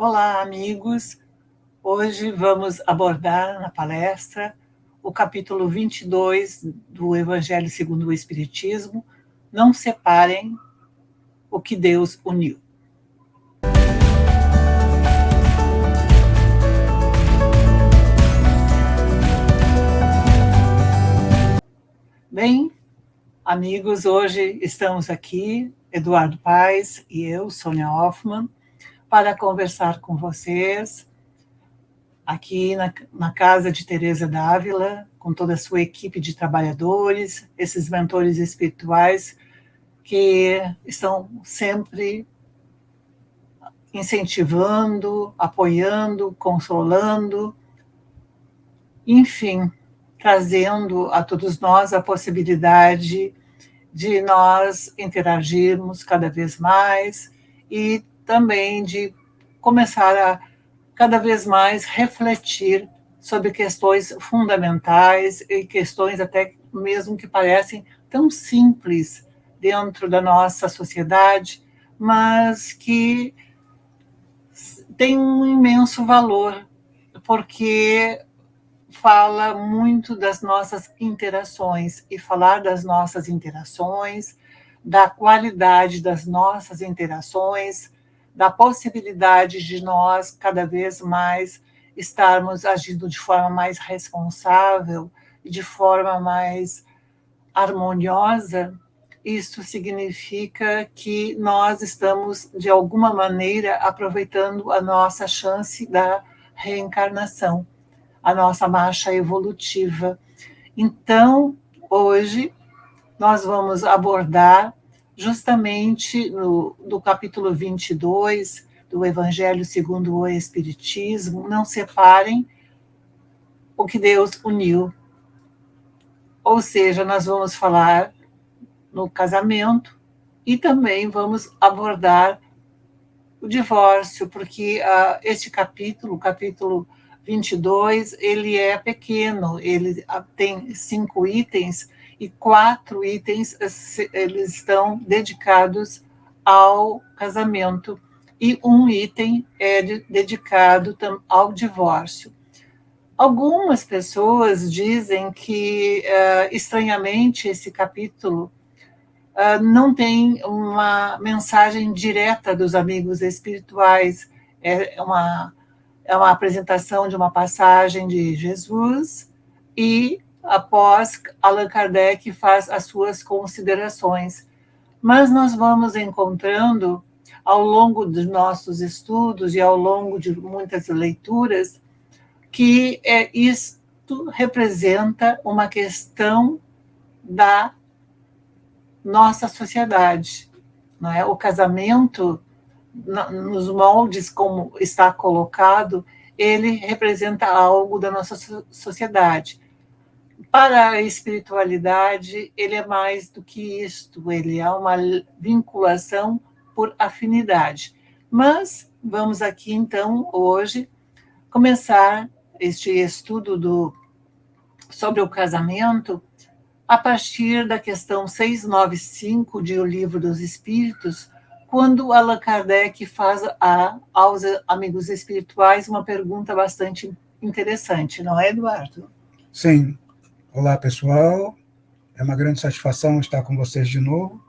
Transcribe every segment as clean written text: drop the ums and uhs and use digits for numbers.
Olá, amigos. Hoje vamos abordar na palestra o capítulo 22 do Evangelho segundo o Espiritismo. Não separem o que Deus uniu. Bem, amigos, hoje estamos aqui, Eduardo Paes e eu, Sônia Hoffmann, para conversar com vocês aqui na casa de Teresa d'Ávila, com toda a sua equipe de trabalhadores, esses mentores espirituais que estão sempre incentivando, apoiando, consolando, enfim, trazendo a todos nós a possibilidade de nós interagirmos cada vez mais e também de começar a cada vez mais refletir sobre questões fundamentais e questões até mesmo que parecem tão simples dentro da nossa sociedade, mas que têm um imenso valor, porque fala muito das nossas interações, e falar das nossas interações, da qualidade das nossas interações, da possibilidade de nós cada vez mais estarmos agindo de forma mais responsável e de forma mais harmoniosa. Isso significa que nós estamos, de alguma maneira, aproveitando a nossa chance da reencarnação, a nossa marcha evolutiva. Então, hoje, nós vamos abordar justamente do capítulo 22 do Evangelho segundo o Espiritismo, não separem o que Deus uniu. Ou seja, nós vamos falar no casamento e também vamos abordar o divórcio, porque este capítulo, o capítulo 22, ele é pequeno, ele tem 5 itens e 4 itens eles estão dedicados ao casamento e um item é dedicado ao divórcio. Algumas pessoas dizem que, estranhamente, esse capítulo não tem uma mensagem direta dos amigos espirituais, é uma apresentação de uma passagem de Jesus e, após, Allan Kardec faz as suas considerações. Mas nós vamos encontrando, ao longo dos nossos estudos e ao longo de muitas leituras, que isto representa uma questão da nossa sociedade, não é? O casamento, nos moldes como está colocado, ele representa algo da nossa sociedade. Para a espiritualidade, ele é mais do que isto, ele é uma vinculação por afinidade. Mas vamos aqui, então, hoje, começar este estudo sobre o casamento a partir da questão 695 de O Livro dos Espíritos, quando Allan Kardec faz aos amigos espirituais uma pergunta bastante interessante, não é, Eduardo? Sim. Olá, pessoal. É uma grande satisfação estar com vocês de novo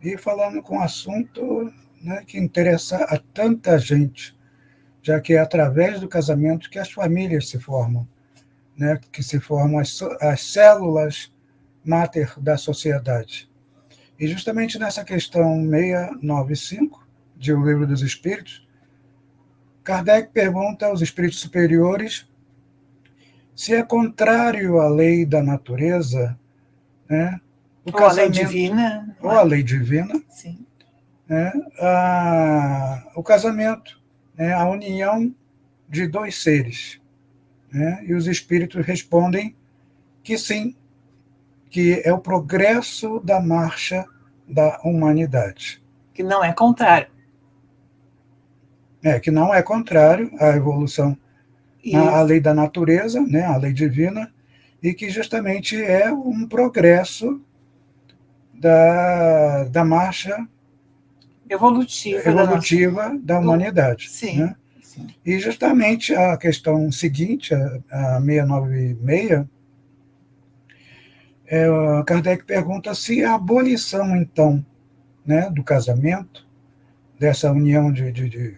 e falando com um assunto, né, que interessa a tanta gente, já que é através do casamento que as famílias se formam, né, que se formam as células máter da sociedade. E justamente nessa questão 695 de O Livro dos Espíritos, Kardec pergunta aos espíritos superiores se é contrário à lei da natureza, né, o ou casamento, a lei divina. Ou a lei divina, sim, né, o casamento, né, a união de 2 seres. Né, e os espíritos respondem que sim, que é o progresso da marcha da humanidade. Que não é contrário. Que não é contrário à evolução, à lei da natureza, né, à lei divina, e que justamente é um progresso da marcha evolutiva da humanidade. Sim, né? E justamente a questão seguinte, a 696, Kardec pergunta se a abolição, então, né, do casamento, dessa união de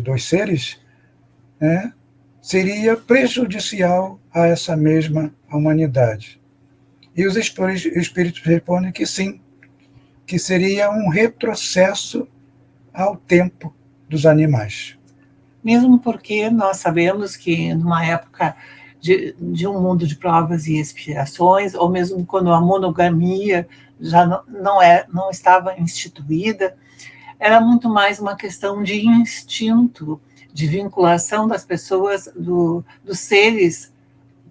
dois seres, né, seria prejudicial a essa mesma humanidade. E os espíritos respondem que sim, que seria um retrocesso ao tempo dos animais. Mesmo porque nós sabemos que numa época de um mundo de provas e expiações, ou mesmo quando a monogamia já não estava instituída, era muito mais uma questão de instinto, de vinculação das pessoas, dos seres,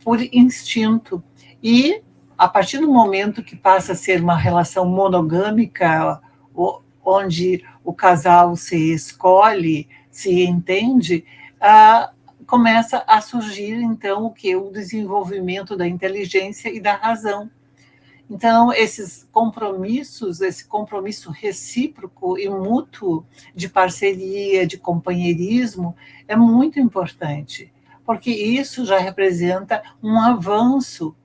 por instinto. E, a partir do momento que passa a ser uma relação monogâmica, onde o casal se escolhe, se entende, começa a surgir, então, o desenvolvimento da inteligência e da razão. Então, esses compromissos, esse compromisso recíproco e mútuo de parceria, de companheirismo, é muito importante, porque isso já representa um avanço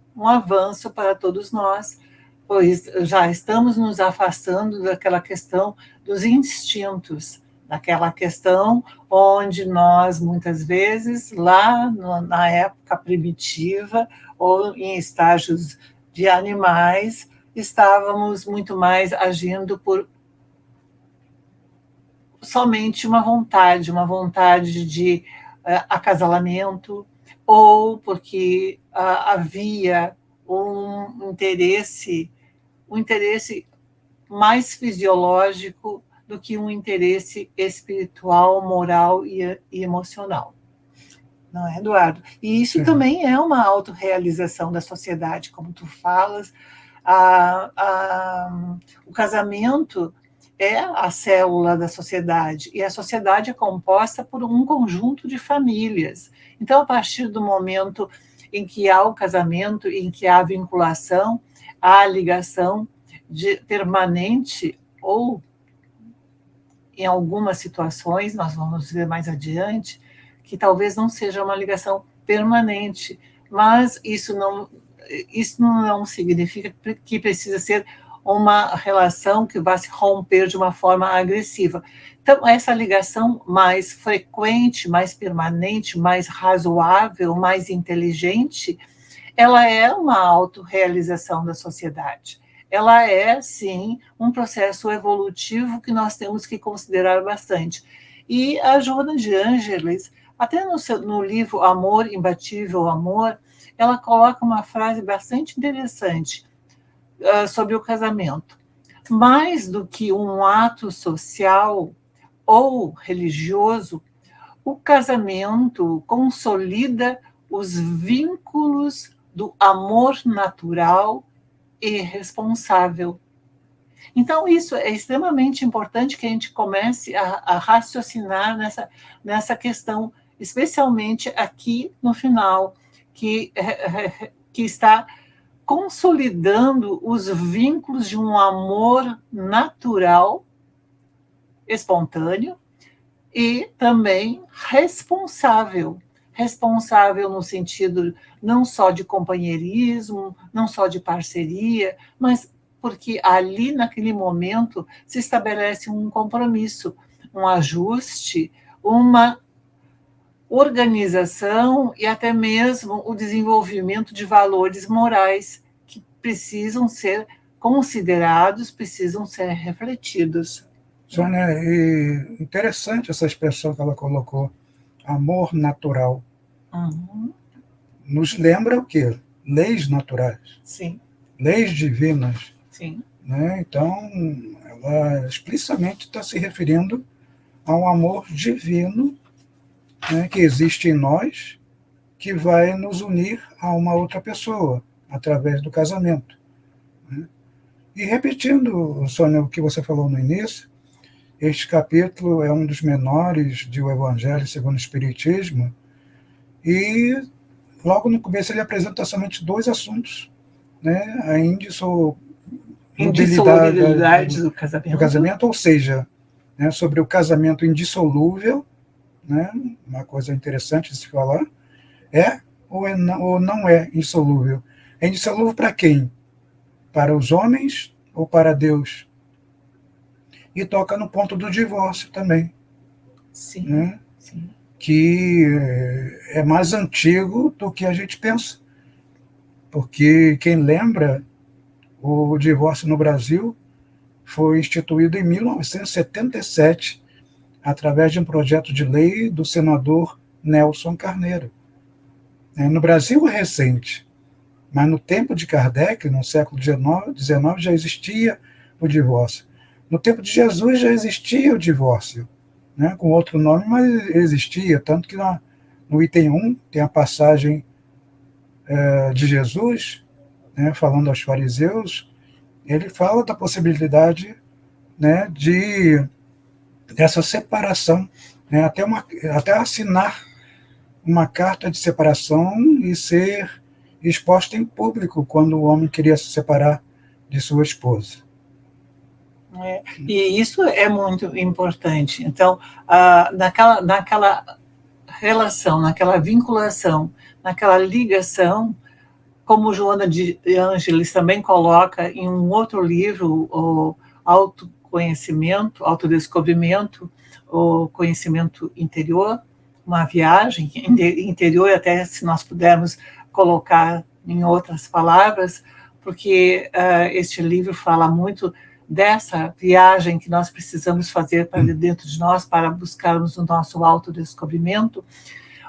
para todos nós, pois já estamos nos afastando daquela questão dos instintos, daquela questão onde nós, muitas vezes, lá na época primitiva, ou em estágios de animais, estávamos muito mais agindo por somente uma vontade de acasalamento, ou porque havia um interesse mais fisiológico do que um interesse espiritual, moral e emocional. Não é, Eduardo? E isso também é uma autorrealização da sociedade, como tu falas. O casamento é a célula da sociedade, e a sociedade é composta por um conjunto de famílias. Então, a partir do momento em que há o casamento, em que há a vinculação, há a ligação permanente, ou, em algumas situações, nós vamos ver mais adiante, que talvez não seja uma ligação permanente, mas isso não significa que precisa ser uma relação que vai se romper de uma forma agressiva. Então, essa ligação mais frequente, mais permanente, mais razoável, mais inteligente, ela é uma autorrealização da sociedade. Ela é, sim, um processo evolutivo que nós temos que considerar bastante. E a Joana de Ângeles, até no livro Amor, Imbatível Amor, ela coloca uma frase bastante interessante sobre o casamento. Mais do que um ato social ou religioso, o casamento consolida os vínculos do amor natural e responsável. Então, isso é extremamente importante que a gente comece a raciocinar nessa questão, especialmente aqui no final, que está consolidando os vínculos de um amor natural, espontâneo, e também responsável. Responsável no sentido não só de companheirismo, não só de parceria, mas porque ali, naquele momento, se estabelece um compromisso, um ajuste, uma organização e até mesmo o desenvolvimento de valores morais que precisam ser considerados, precisam ser refletidos. Sônia, interessante essa expressão que ela colocou, amor natural. Uhum. Nos lembra o quê? Leis naturais. Sim. Leis divinas. Sim. Né? Então, ela explicitamente está se referindo a um amor divino, né, que existe em nós, que vai nos unir a uma outra pessoa, através do casamento. Né? E repetindo, Sônia, o que você falou no início, este capítulo é um dos menores de O Evangelho segundo o Espiritismo, e logo no começo ele apresenta somente 2 assuntos, né? A indissolubilidade do casamento, ou seja, né, sobre o casamento indissolúvel né? Uma coisa interessante de se falar, é ou não é indissolúvel? É indissolúvel para quem? Para os homens ou para Deus? E toca no ponto do divórcio também, Sim, né? sim. Que é mais antigo do que a gente pensa. Porque quem lembra, o divórcio no Brasil foi instituído em 1977, através de um projeto de lei do senador Nelson Carneiro. No Brasil é recente, mas no tempo de Kardec, no século XIX, já existia o divórcio. No tempo de Jesus já existia o divórcio, né, com outro nome, mas existia, tanto que no item 1 tem a passagem de Jesus, né, falando aos fariseus, ele fala da possibilidade, né, dessa separação, né, até assinar uma carta de separação e ser exposta em público quando o homem queria se separar de sua esposa. E isso é muito importante. Então, naquela relação, naquela vinculação, naquela ligação, como Joana de Ângeles também coloca em um outro livro, o autoconhecimento, autodescobrimento, o conhecimento interior, uma viagem interior, até se nós pudermos colocar em outras palavras, porque este livro fala muito dessa viagem que nós precisamos fazer para dentro de nós, para buscarmos o nosso autodescobrimento.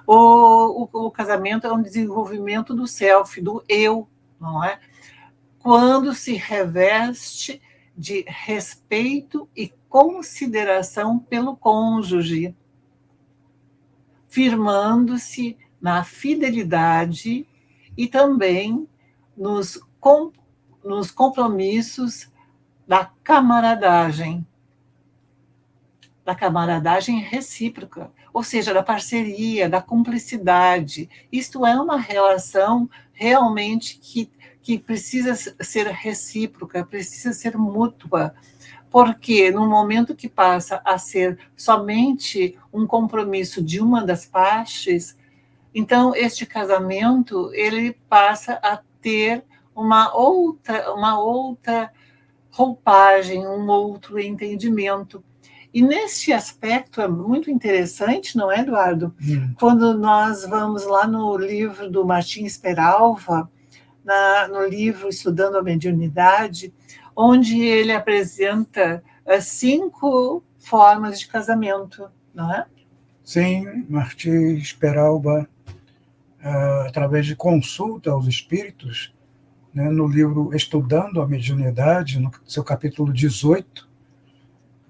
O casamento é um desenvolvimento do self, do eu, não é? Quando se reveste de respeito e consideração pelo cônjuge, firmando-se na fidelidade e também nos compromissos da camaradagem recíproca, ou seja, da parceria, da cumplicidade. Isto é uma relação realmente que precisa ser recíproca, precisa ser mútua, porque no momento que passa a ser somente um compromisso de uma das partes, então este casamento ele passa a ter uma outra roupagem, um outro entendimento. E neste aspecto é muito interessante, não é, Eduardo? Quando nós vamos lá no livro do Martins Peralva, no livro Estudando a Mediunidade, onde ele apresenta 5 formas de casamento, não é? Sim, Martins Peralva, através de consulta aos espíritos, né, no livro Estudando a Mediunidade, no seu capítulo 18,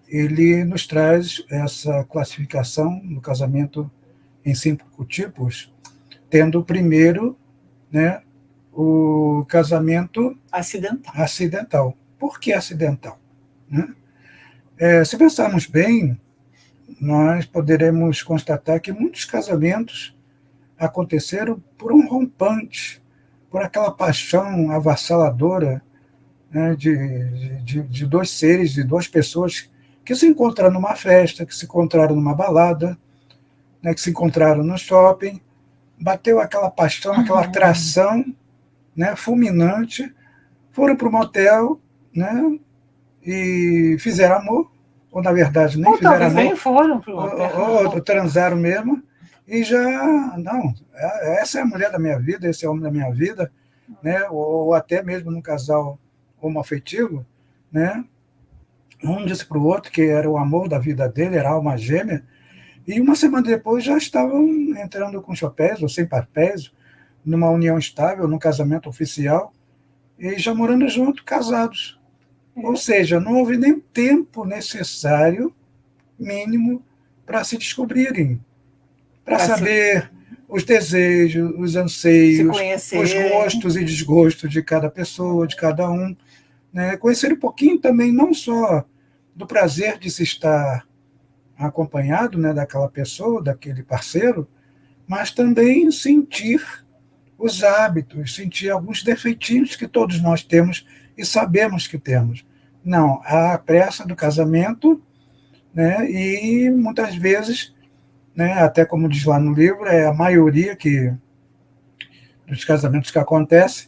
ele nos traz essa classificação no casamento em 5 tipos, tendo o primeiro, né, o casamento acidental. Por que acidental? Né? Se pensarmos bem, nós poderemos constatar que muitos casamentos aconteceram por um rompante, por aquela paixão avassaladora, né, de 2 seres, de 2 pessoas que se encontraram numa festa, que se encontraram numa balada, né, que se encontraram no shopping, bateu aquela paixão, aquela atração, né, fulminante, foram para o motel, né, e fizeram amor, ou na verdade nem fizeram amor, nem foram para o motel. Ou transaram mesmo, e já, não, essa é a mulher da minha vida, esse é o homem da minha vida, né, ou até mesmo num casal homoafetivo, né, um disse para o outro que era o amor da vida dele, era a alma gêmea, e uma semana depois já estavam entrando com chapéus ou sem papéis, numa união estável, num casamento oficial, e já morando junto, casados. Ou seja, não houve nem tempo necessário, mínimo, para se descobrirem, para saber os desejos, os anseios, os gostos e desgostos de cada pessoa, de cada um. Né? Conhecer um pouquinho também, não só do prazer de se estar acompanhado, né, daquela pessoa, daquele parceiro, mas também sentir os hábitos, sentir alguns defeitinhos que todos nós temos e sabemos que temos. Não, há a pressa do casamento, né, e muitas vezes né, até como diz lá no livro, é a maioria dos casamentos que acontecem,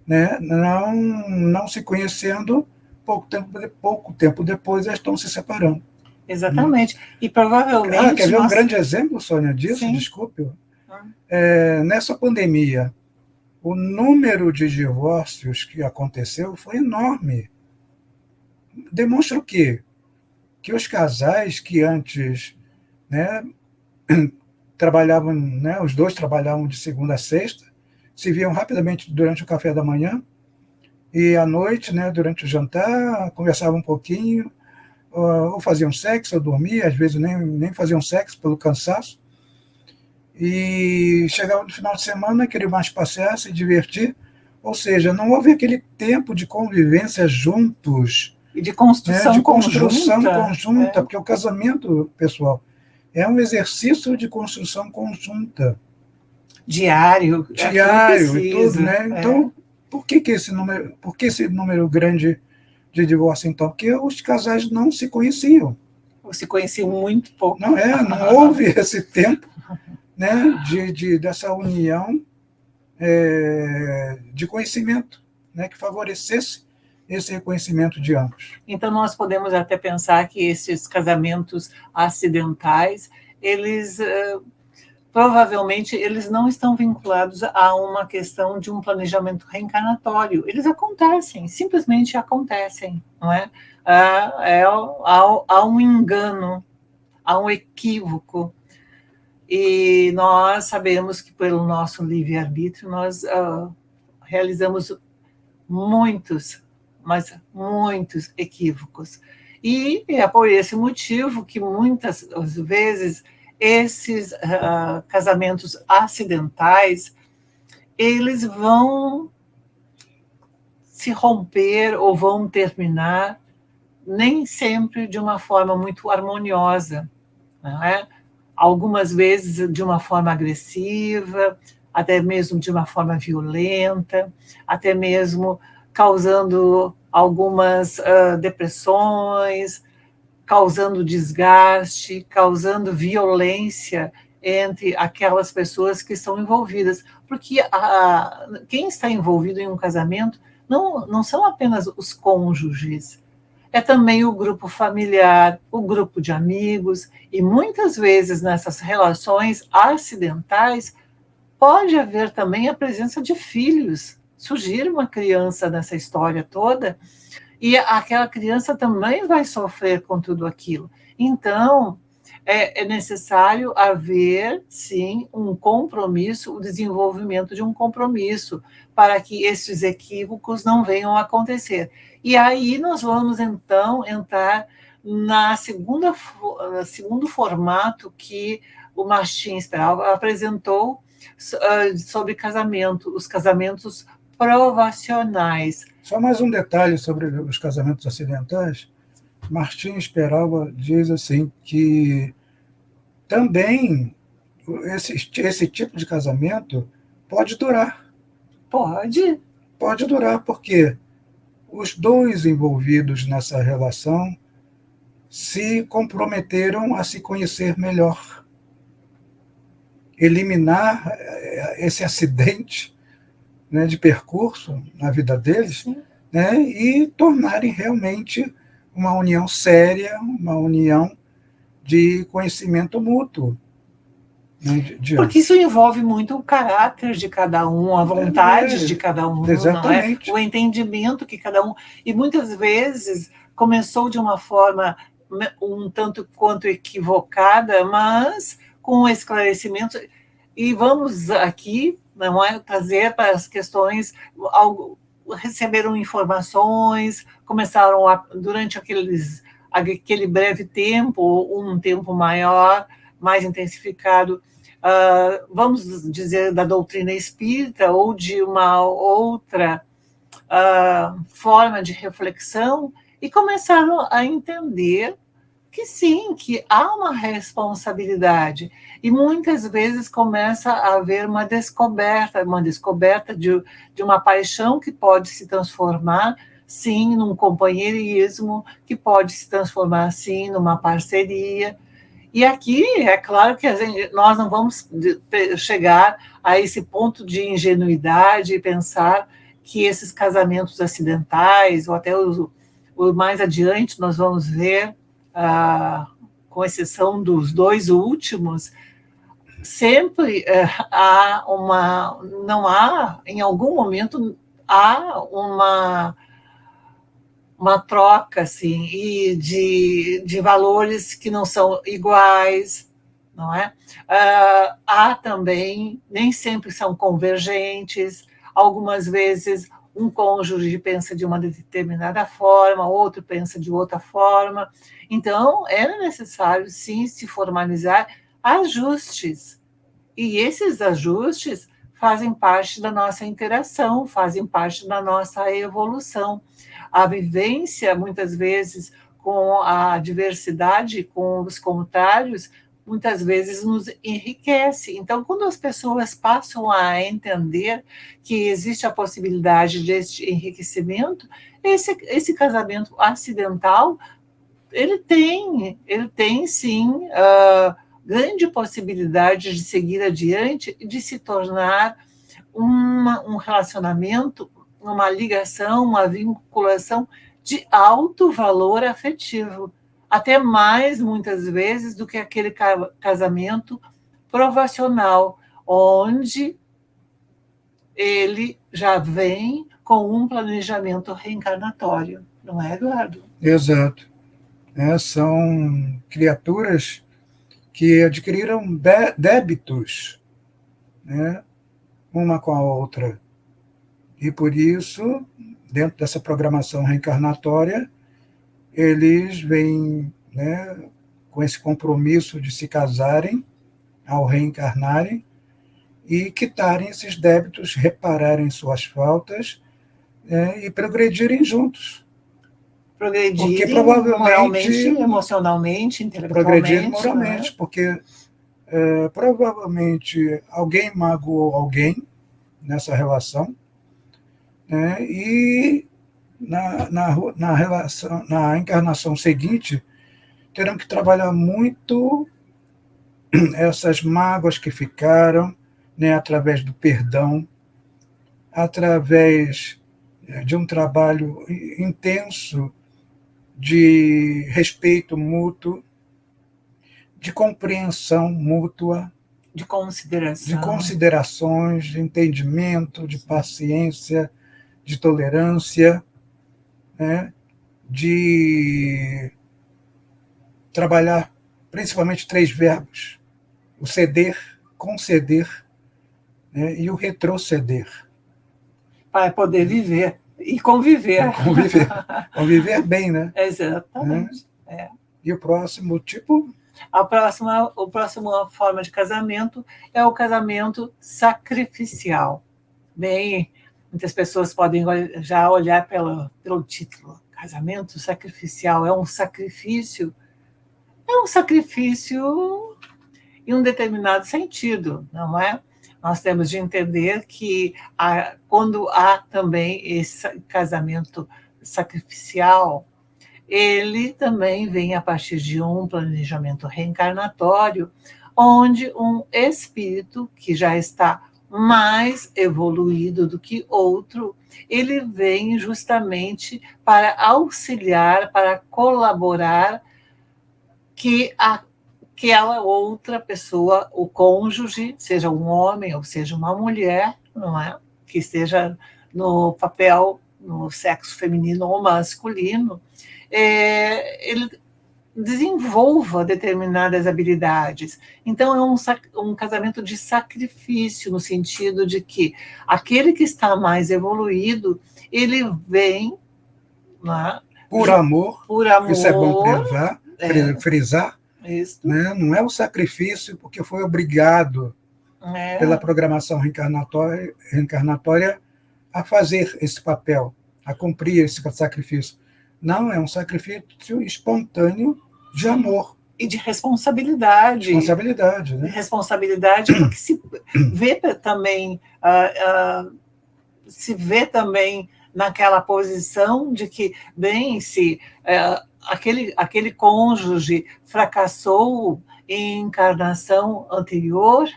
né, não se conhecendo, pouco tempo depois eles estão se separando. Exatamente. E provavelmente quer ver um grande exemplo, Sônia, disso? Sim. Desculpe. Nessa pandemia, o número de divórcios que aconteceu foi enorme. Demonstra o quê? Que os casais que antes, né, trabalhavam, né, os dois trabalhavam de segunda a sexta, se viam rapidamente durante o café da manhã e à noite, né, durante o jantar, conversavam um pouquinho, ou faziam sexo, ou dormiam, às vezes nem faziam sexo pelo cansaço, e chegavam no final de semana, queriam mais passear, se divertir, ou seja, não houve aquele tempo de convivência juntos, e de construção, né, de construção conjunta, porque o casamento, pessoal, é um exercício de construção conjunta. Diário e tudo, né? Então, por que esse número grande de divórcio, então? Porque os casais não se conheciam. Ou se conheciam muito pouco. Não houve esse tempo, né, dessa união de conhecimento, né, que favorecesse esse reconhecimento de ambos. Então, nós podemos até pensar que esses casamentos acidentais, eles provavelmente eles não estão vinculados a uma questão de um planejamento reencarnatório. Eles acontecem, simplesmente acontecem, não é? Há um engano, há um equívoco. E nós sabemos que, pelo nosso livre-arbítrio, nós realizamos muitos equívocos. E é por esse motivo que, muitas vezes, esses casamentos acidentais, eles vão se romper ou vão terminar nem sempre de uma forma muito harmoniosa, não é? Algumas vezes de uma forma agressiva, até mesmo de uma forma violenta, até mesmo causando algumas depressões, causando desgaste, causando violência entre aquelas pessoas que estão envolvidas. Porque quem está envolvido em um casamento não são apenas os cônjuges, é também o grupo familiar, o grupo de amigos, e muitas vezes nessas relações acidentais pode haver também a presença de filhos. Surgir uma criança nessa história toda, e aquela criança também vai sofrer com tudo aquilo. Então, é necessário haver, sim, um compromisso, o desenvolvimento de um compromisso, para que esses equívocos não venham a acontecer. E aí nós vamos, então, entrar segundo formato que o Martin Speral apresentou sobre casamento, os casamentos provacionais. Só mais um detalhe sobre os casamentos acidentais. Martin Speral diz assim que também esse tipo de casamento pode durar. Pode durar, porque os dois envolvidos nessa relação se comprometeram a se conhecer melhor, eliminar esse acidente, né, de percurso na vida deles, né, e tornarem realmente uma união séria, uma união de conhecimento mútuo. Né, porque isso envolve muito o caráter de cada um, a vontade de cada um, exatamente. Não é? O entendimento que cada um... E muitas vezes começou de uma forma um tanto quanto equivocada, mas com esclarecimento. E vamos aqui, não é, trazer para as questões, receberam informações, começaram durante aquele breve tempo, um tempo maior, mais intensificado, vamos dizer, da doutrina espírita ou de uma outra forma de reflexão, e começaram a entender que sim, que há uma responsabilidade, e muitas vezes começa a haver uma descoberta de uma paixão que pode se transformar, sim, num companheirismo, que pode se transformar, sim, numa parceria. E aqui, é claro que nós não vamos chegar a esse ponto de ingenuidade e pensar que esses casamentos acidentais, ou até o mais adiante, nós vamos ver, com exceção dos 2 últimos, sempre não há, em algum momento, há uma troca assim, e de valores que não são iguais, não é? Há também, nem sempre são convergentes, algumas vezes um cônjuge pensa de uma determinada forma, outro pensa de outra forma, então era necessário sim se formalizar ajustes, e esses ajustes fazem parte da nossa interação, fazem parte da nossa evolução. A vivência, muitas vezes, com a diversidade, com os contrários, muitas vezes nos enriquece. Então, quando as pessoas passam a entender que existe a possibilidade deste enriquecimento, esse casamento acidental, ele tem sim, grande possibilidade de seguir adiante e de se tornar um relacionamento, uma ligação, uma vinculação de alto valor afetivo, até mais, muitas vezes, do que aquele casamento provacional, onde ele já vem com um planejamento reencarnatório, não é, Eduardo? Exato. São criaturas que adquiriram débitos, né, uma com a outra. E por isso, dentro dessa programação reencarnatória, eles vêm, né, com esse compromisso de se casarem ao reencarnarem e quitarem esses débitos, repararem suas faltas, e progredirem juntos. Progredirem moralmente, emocionalmente, intelectualmente. Progredirem moralmente, né? Porque provavelmente alguém magoou alguém nessa relação, né? E na encarnação seguinte, terão que trabalhar muito essas mágoas que ficaram, né, através do perdão, através de um trabalho intenso de respeito mútuo, de compreensão mútua, de consideração, de considerações, de entendimento, de paciência, de tolerância, né? De trabalhar principalmente 3 verbos: o ceder, conceder, né? E o retroceder. Para poder viver e conviver. Conviver bem, né? Exatamente. Né? E o próximo tipo? A próxima forma de casamento é o casamento sacrificial. Bem, muitas pessoas podem já olhar pelo título. Casamento sacrificial é um sacrifício em um determinado sentido, não é? Nós temos de entender que quando há também esse casamento sacrificial, ele também vem a partir de um planejamento reencarnatório, onde um espírito que já está mais evoluído do que outro, ele vem justamente para auxiliar, para colaborar que aquela outra pessoa, o cônjuge, seja um homem ou seja uma mulher, não é? Que esteja no papel, no sexo feminino ou masculino, ele desenvolva determinadas habilidades. Então, é um casamento de sacrifício, no sentido de que aquele que está mais evoluído, ele vem, né, por amor, isso é bom frisar, né? Não é o sacrifício porque foi obrigado pela programação reencarnatória a fazer esse papel, a cumprir esse sacrifício. Não, é um sacrifício espontâneo de amor. E de responsabilidade. Responsabilidade, né? Responsabilidade, porque se vê também naquela posição de que, bem, se aquele cônjuge fracassou em encarnação anterior,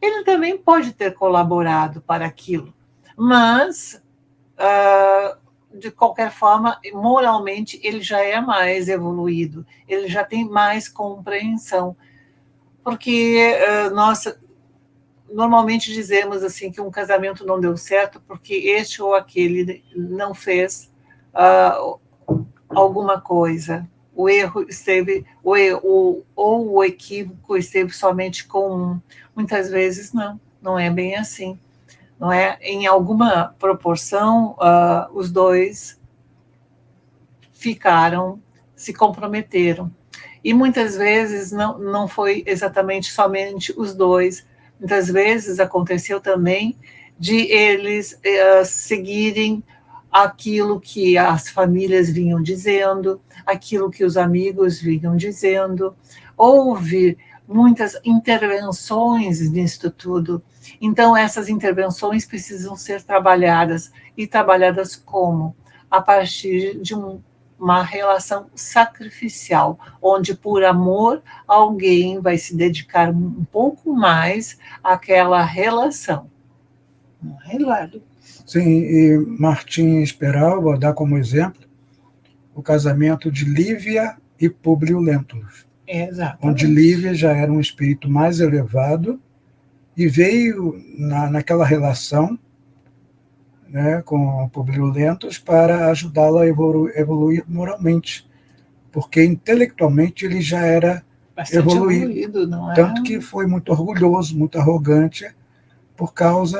ele também pode ter colaborado para aquilo, mas, de qualquer forma, moralmente, ele já é mais evoluído, ele já tem mais compreensão, porque nós normalmente dizemos assim que um casamento não deu certo porque este ou aquele não fez alguma coisa. O erro esteve, ou o equívoco esteve somente com um. Muitas vezes não é bem assim. Não é? Em alguma proporção, os dois se comprometeram. E muitas vezes não foi exatamente somente os dois. Muitas vezes aconteceu também de eles seguirem aquilo que as famílias vinham dizendo, aquilo que os amigos vinham dizendo. Houve muitas intervenções nisso tudo. Então, essas intervenções precisam ser trabalhadas. E trabalhadas como? A partir de uma relação sacrificial, onde, por amor, alguém vai se dedicar um pouco mais àquela relação. Não é, Eduardo? Sim, e Martim Peralva dá como exemplo o casamento de Lívia e Públio Lentulus. Exatamente. Onde Lívia já era um espírito mais elevado e veio naquela relação, né, com Públio Lentulus para ajudá-lo a evoluir moralmente, porque intelectualmente ele já era bastante evoluído, não é? Tanto que foi muito orgulhoso, muito arrogante por causa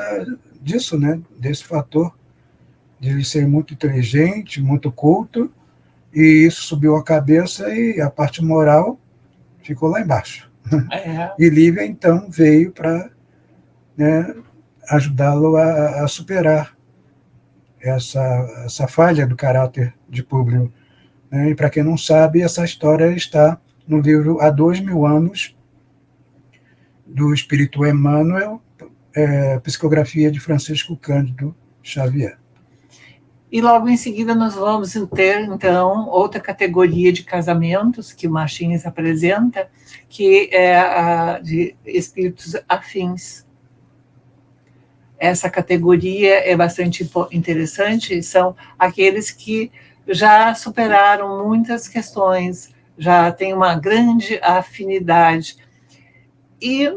disso, né, desse fator de ele ser muito inteligente, muito culto, e isso subiu a cabeça e a parte moral ficou lá embaixo. E Lívia, então, veio para, né, ajudá-lo a superar essa falha do caráter de Públio. Né? E, para quem não sabe, essa história está no livro Há 2000 Anos, do Espírito Emmanuel, psicografia de Francisco Cândido Xavier. E logo em seguida nós vamos ter, então, outra categoria de casamentos que o Martins apresenta, que é a de espíritos afins. Essa categoria é bastante interessante, são aqueles que já superaram muitas questões, já têm uma grande afinidade. E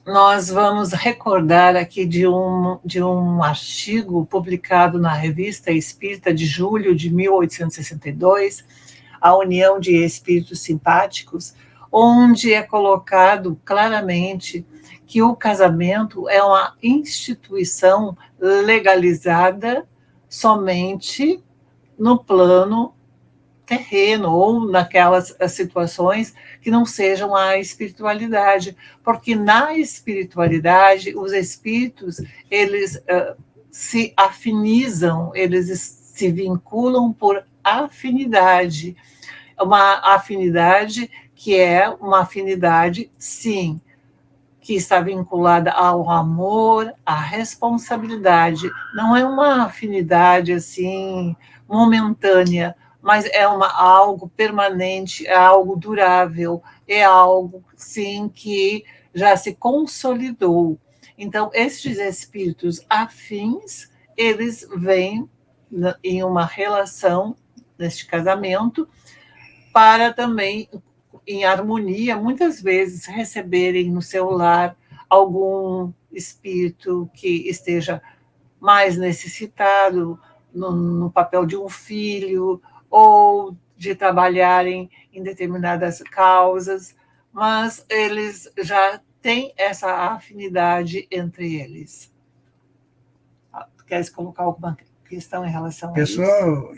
nós vamos recordar aqui de um artigo publicado na Revista Espírita de julho de 1862, a União de Espíritos Simpáticos, onde é colocado claramente que o casamento é uma instituição legalizada somente no plano terreno ou naquelas situações que não sejam a espiritualidade, porque na espiritualidade os espíritos eles se afinizam, eles se vinculam por afinidade, uma afinidade que é uma afinidade, sim, que está vinculada ao amor, à responsabilidade, não é uma afinidade assim momentânea, mas é algo permanente, é algo durável, é algo, sim, que já se consolidou. Então, estes espíritos afins, eles vêm em uma relação, neste casamento, para também, em harmonia, muitas vezes receberem no seu lar algum espírito que esteja mais necessitado, no papel de um filho, ou de trabalharem em determinadas causas, mas eles já têm essa afinidade entre eles. Queres colocar alguma questão em relação a isso? Pessoal,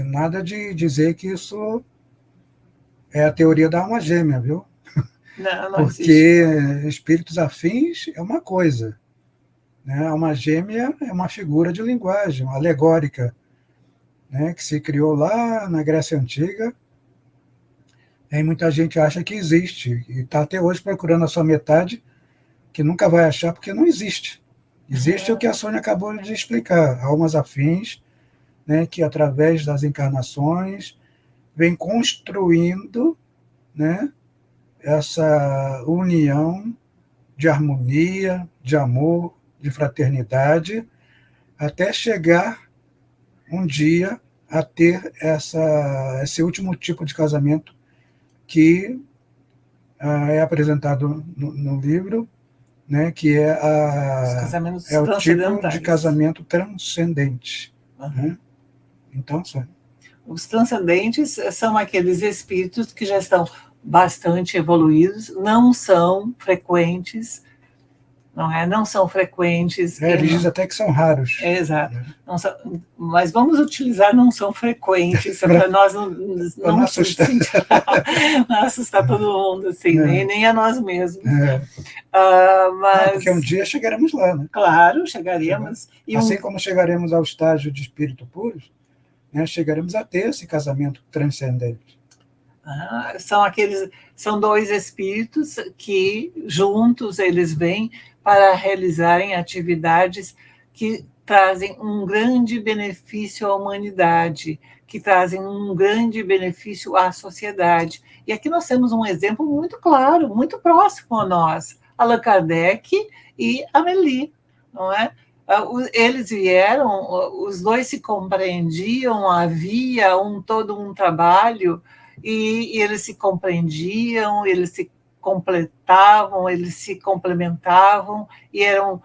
nada de dizer que isso é a teoria da alma gêmea, viu? Não porque existe. Espíritos afins é uma coisa. Né? A alma gêmea é uma figura de linguagem, alegórica, né? Que se criou lá na Grécia Antiga. E muita gente acha que existe, e está até hoje procurando a sua metade, que nunca vai achar, porque não existe. Existe o que a Sônia acabou de explicar, almas afins, né, que através das encarnações vem construindo, né, essa união de harmonia, de amor, de fraternidade, até chegar um dia a ter esse último tipo de casamento que é apresentado no livro, né, que Os casamentos é o tipo de transcendentais. casamento transcendente. Né? Então, os transcendentes são aqueles espíritos que já estão bastante evoluídos, não são frequentes, não são frequentes. Ele diz até que são raros. Exato. Né? Mas vamos utilizar não são frequentes, para nós não assustar. Não assustar todo mundo, assim, nem a nós mesmos. Mas... Não, porque um dia chegaremos lá, né? Claro, chegaremos. Assim como chegaremos ao estágio de espírito puros, né, chegaremos a ter esse casamento transcendente. São dois espíritos que juntos eles vêm para realizarem atividades que trazem um grande benefício à humanidade, que trazem um grande benefício à sociedade. E aqui nós temos um exemplo muito claro, muito próximo a nós, Allan Kardec e Amélie, não é? Eles vieram, os dois se compreendiam, havia todo um trabalho, e eles se compreendiam, eles se completavam, eles se complementavam, e eram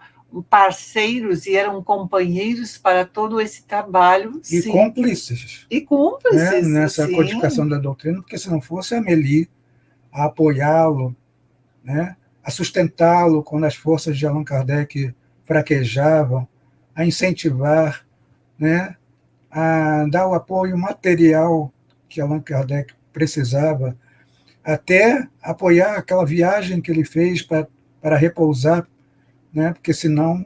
parceiros e eram companheiros para todo esse trabalho. E sim. Cúmplices. E cúmplices. Né, nessa sim. Codificação da doutrina, porque se não fosse a Amélie a apoiá-lo, né, a sustentá-lo quando as forças de Allan Kardec fraquejavam, a incentivar, né, a dar o apoio material que Allan Kardec precisava, até apoiar aquela viagem que ele fez para repousar, né, porque senão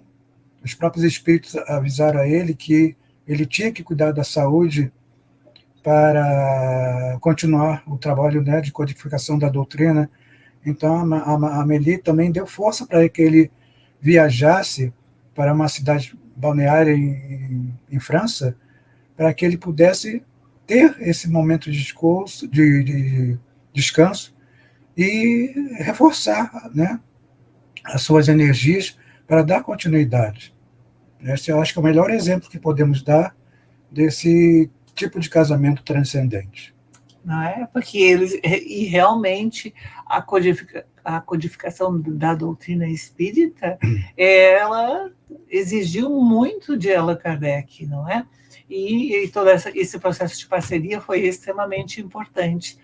os próprios espíritos avisaram a ele que ele tinha que cuidar da saúde para continuar o trabalho, né, de codificação da doutrina. Então a Amélie também deu força para que ele viajasse para uma cidade balneária em França, para que ele pudesse ter esse momento de descanso e reforçar, né, as suas energias para dar continuidade. Esse eu acho que é o melhor exemplo que podemos dar desse tipo de casamento transcendente. Não é? Porque eles, e realmente a codificação da doutrina espírita, ela exigiu muito de Allan Kardec, não é? E todo esse processo de parceria foi extremamente importante.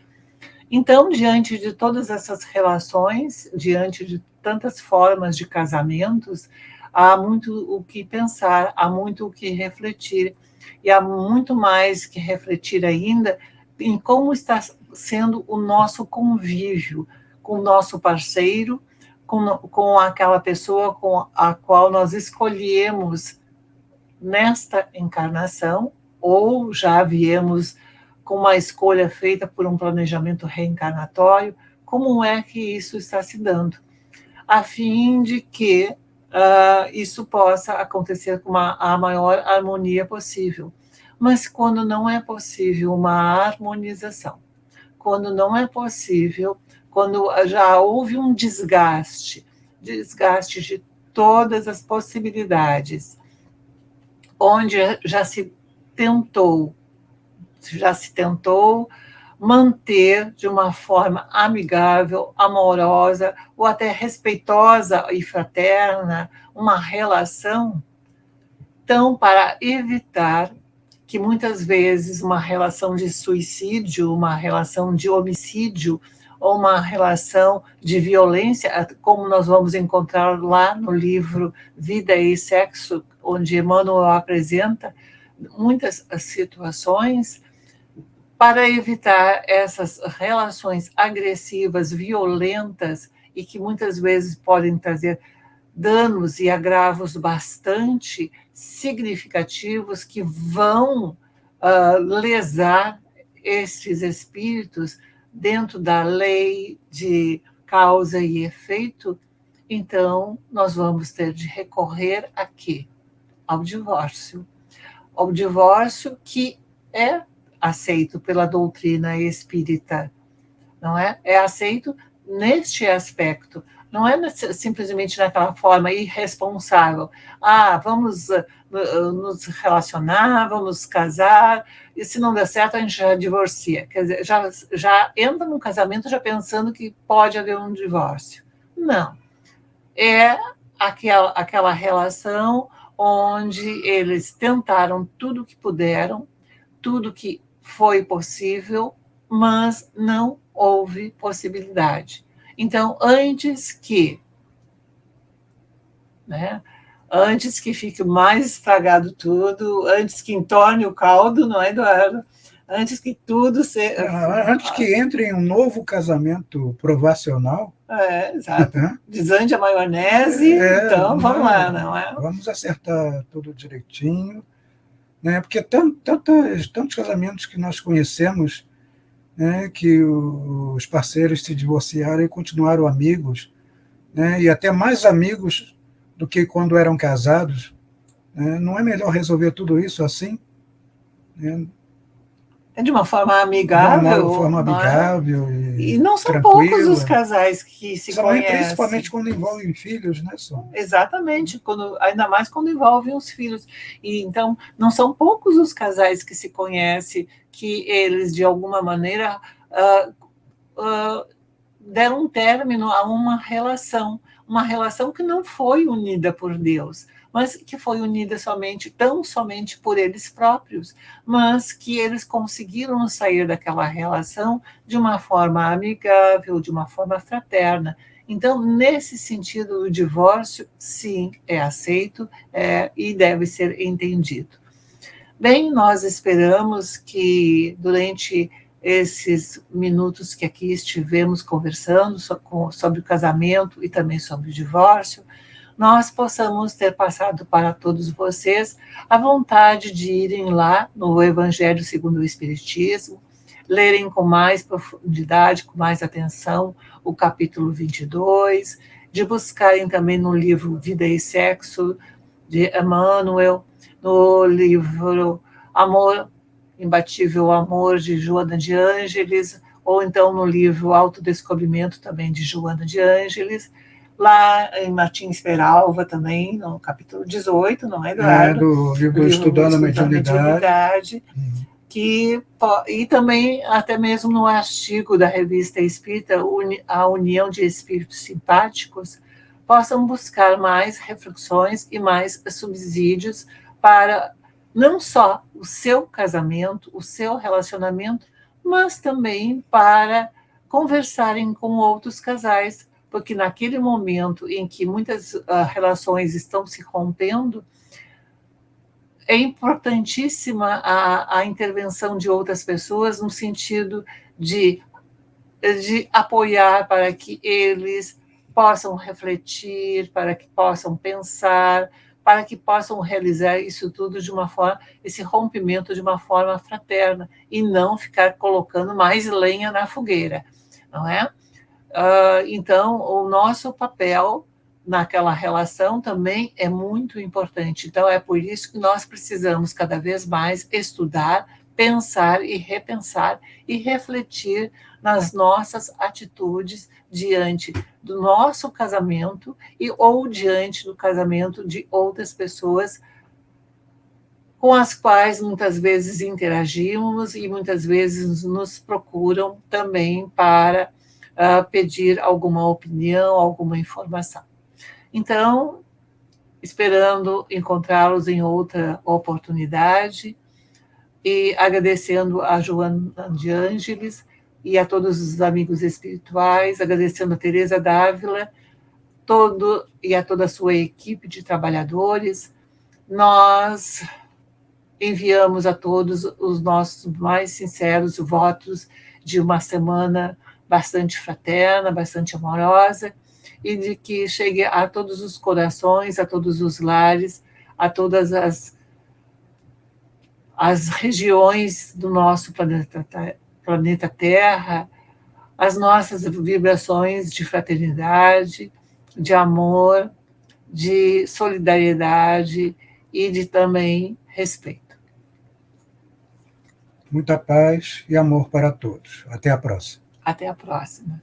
Então, diante de todas essas relações, diante de tantas formas de casamentos, há muito o que pensar, há muito o que refletir, e há muito mais que refletir ainda em como está sendo o nosso convívio com o nosso parceiro, com aquela pessoa com a qual nós escolhemos nesta encarnação, ou já viemos com uma escolha feita por um planejamento reencarnatório, como é que isso está se dando, a fim de que isso possa acontecer com a maior harmonia possível. Mas quando não é possível uma harmonização, quando não é possível, quando já houve um desgaste de todas as possibilidades, onde já se tentou manter de uma forma amigável, amorosa, ou até respeitosa e fraterna, uma relação, então, para evitar que muitas vezes uma relação de suicídio, uma relação de homicídio, ou uma relação de violência, como nós vamos encontrar lá no livro Vida e Sexo, onde Emmanuel apresenta muitas situações, para evitar essas relações agressivas, violentas, e que muitas vezes podem trazer danos e agravos bastante significativos que vão lesar esses espíritos dentro da lei de causa e efeito. Então, nós vamos ter de recorrer a quê? Ao divórcio. ao divórcio que é aceito pela doutrina espírita, não é? É aceito neste aspecto. Não é simplesmente naquela forma irresponsável. Vamos nos relacionar, vamos casar, e se não der certo, a gente já divorcia. Quer dizer, já entra no casamento já pensando que pode haver um divórcio. Não. É aquela relação onde eles tentaram tudo que puderam, tudo que foi possível, mas não houve possibilidade. Então, antes que fique mais estragado tudo, antes que entorne o caldo, não é, Eduardo? Antes que tudo seja... Antes que entre em um novo casamento provacional... exato. Desande a maionese, então vamos lá, não é? Vamos acertar tudo direitinho, né? Porque tantos casamentos que nós conhecemos, né, que os parceiros se divorciaram e continuaram amigos, né, e até mais amigos do que quando eram casados. Né? Não é melhor resolver tudo isso assim? Né? De uma forma amigável. De uma forma amigável e não são tranquila. Poucos os casais que se conhecem. Principalmente quando envolvem filhos, né, Sônia? Exatamente, ainda mais quando envolvem os filhos. E, então, não são poucos os casais que se conhecem, que eles, de alguma maneira, deram um término a uma relação que não foi unida por Deus, mas que foi unida tão somente por eles próprios, mas que eles conseguiram sair daquela relação de uma forma amigável, de uma forma fraterna. Então, nesse sentido, o divórcio, sim, é aceito e deve ser entendido. Bem, nós esperamos que durante esses minutos que aqui estivemos conversando sobre o casamento e também sobre o divórcio, nós possamos ter passado para todos vocês a vontade de irem lá no Evangelho segundo o Espiritismo, lerem com mais profundidade, com mais atenção, o capítulo 22, de buscarem também no livro Vida e Sexo, de Emmanuel, no livro Amor, Imbatível Amor, de Joana de Ângeles, ou então no livro Autodescobrimento, também de Joana de Ângeles, lá em Martins Peralva também, no capítulo 18, não é, Eduardo? Do livro Estudando a Mediunidade. E também, até mesmo no artigo da Revista Espírita, a União de Espíritos Simpáticos, possam buscar mais reflexões e mais subsídios para não só o seu casamento, o seu relacionamento, mas também para conversarem com outros casais, porque naquele momento em que muitas relações estão se rompendo, é importantíssima a intervenção de outras pessoas no sentido de apoiar para que eles possam refletir, para que possam pensar, para que possam realizar isso tudo de uma forma, esse rompimento de uma forma fraterna, e não ficar colocando mais lenha na fogueira, não é? Então, o nosso papel naquela relação também é muito importante. Então, é por isso que nós precisamos cada vez mais estudar, pensar e repensar e refletir nas nossas atitudes diante do nosso casamento ou diante do casamento de outras pessoas com as quais muitas vezes interagimos e muitas vezes nos procuram também para pedir alguma opinião, alguma informação. Então, esperando encontrá-los em outra oportunidade e agradecendo a Joana de Ângeles e a todos os amigos espirituais, agradecendo a Teresa Dávila e a toda a sua equipe de trabalhadores, nós enviamos a todos os nossos mais sinceros votos de uma semana bastante fraterna, bastante amorosa, e de que chegue a todos os corações, a todos os lares, a todas as regiões do nosso planeta Terra, as nossas vibrações de fraternidade, de amor, de solidariedade e de também respeito. Muita paz e amor para todos. Até a próxima. Até a próxima.